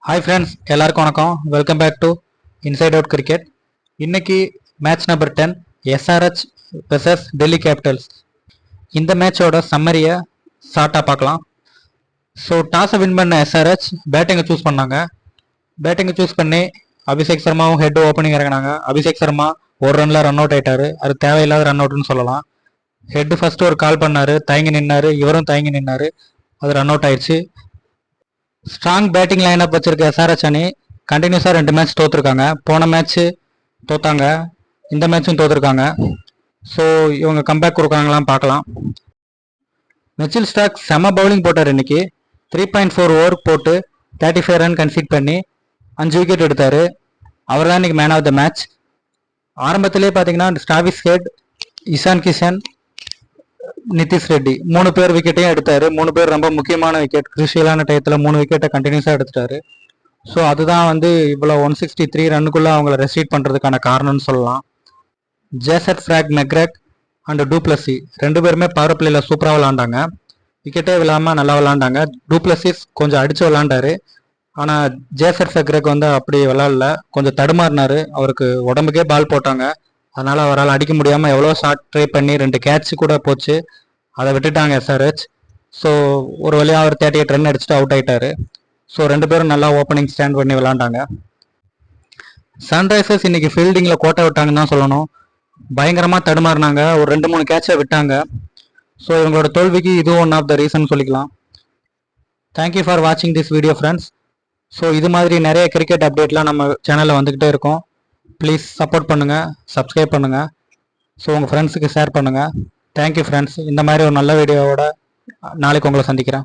Hi friends, எல்லாருக்கும் வணக்கம். Welcome back to inside out cricket. இன்னைக்கு match number 10 SRH versus Delhi Capitals. இந்த மேட்சோட சம்மரியை ஷார்ட்டாக பார்க்கலாம். ஸோ டாஸை வின் பண்ண எஸ்ஆர்ஹெச் பேட்டிங்கை சூஸ் பண்ணாங்க. பேட்டிங்கை சூஸ் பண்ணி அபிஷேக் சர்மாவும் ஹெட் ஓப்பனிங் இறங்கினாங்க. அபிஷேக் சர்மா ஒரு ரனில் ரன் அவுட் ஆயிட்டாரு. அது தேவையில்லாத ரன் அவுட்னு சொல்லலாம். ஹெட் ஃபர்ஸ்ட் ஒரு கால் பண்ணாரு, தயங்கி நின்னாரு. இவரும் தயங்கி நின்னாரு. அது ரன் அவுட் ஆயிடுச்சு. ஸ்ட்ராங் பேட்டிங் லைனப் வச்சிருக்க எஸ்ஆர்ஹெச் அணி கண்டினியூஸாக 2 மேட்ச் தோற்றுருக்காங்க. போன மேட்ச்சு தோத்தாங்க, இந்த மேட்சும் தோற்றுருக்காங்க. ஸோ இவங்க கம்பேக் கொடுக்குறாங்களாம் பார்க்கலாம். மிச்சில் ஸ்டார்க் செம பவுலிங் போட்டார் இன்னைக்கு. 3.4 ஓவர் போட்டு 35 ரன் கன்சீட் பண்ணி 5 விக்கெட் எடுத்தார். அவர் தான் இன்னைக்கு மேன் ஆஃப் த மேட்ச். ஆரம்பத்திலே பார்த்தீங்கன்னா ஸ்டாவிஸ் ஹெட், இஷான் கிஷன், நிதிஷ் ரெட்டி 3 பேர் விக்கெட்டையும் எடுத்தாரு. 3 பேர் ரொம்ப முக்கியமான விக்கெட், கிருஷியலான டயத்தில் 3 விக்கெட்டை கண்டினியூஸாக எடுத்துட்டாரு. ஸோ அதுதான் இவ்வளோ 163 ரன்னுக்குள்ளே அவங்கள ரெஸ்ட்ரீட் பண்ணுறதுக்கான காரணம்னு சொல்லலாம். ஜேசட் ஃப்ராக் மெக்ரெக் அண்ட் டூப்ளசி 2 பேருமே பவர் பிளேயில் சூப்பராக விளாண்டாங்க. விக்கெட்டே விழாமல் நல்லா விளாண்டாங்க. டூப்ளசிஸ் கொஞ்சம் அடித்து விளாண்டாரு. ஆனால் ஜேசட் ஃப்ரெக்ரெக் அப்படி விளாடல, கொஞ்சம் தடுமாறினார். அவருக்கு உடம்புக்கே பால் போட்டாங்க. அதனால் அவரால் அடிக்க முடியாமல் எவ்வளோ ஷாட் ட்ரை பண்ணி 2 கேட்ச் கூட போச்சு. அதை விட்டுட்டாங்க எஸ்ஆர்ஹெச். ஸோ ஒரு வழியாக அவர் 38 ரன் அடிச்சுட்டு அவுட் ஆயிட்டாரு. ஸோ 2 பேரும் நல்லா ஓப்பனிங் ஸ்டாண்ட் பண்ணி விளாண்டாங்க. சன்ரைசர்ஸ் இன்னைக்கு ஃபீல்டிங்கில் கோட்டை விட்டாங்கன்னு தான் சொல்லணும். பயங்கரமாக தடுமாறினாங்க. ஒரு 2-3 கேட்சை விட்டாங்க. ஸோ இவங்களோட தோல்விக்கு இதுவும் ஒன் ஆஃப் த ரீசன் சொல்லிக்கலாம். தேங்க்யூ ஃபார் வாட்சிங் திஸ் வீடியோ ஃப்ரெண்ட்ஸ். ஸோ இது மாதிரி நிறைய கிரிக்கெட் அப்டேட்லாம் நம்ம சேனலில் வந்துக்கிட்டே இருக்கோம். ப்ளீஸ் சப்போர்ட் பண்ணுங்கள், சப்ஸ்கிரைப் பண்ணுங்கள். ஸோ உங்கள் ஃப்ரெண்ட்ஸுக்கு ஷேர் பண்ணுங்கள். Thank you friends. இந்த மாதிரி ஒரு நல்ல வீடியோவோட நாளைக்கு உங்களை சந்திக்கிறேன்.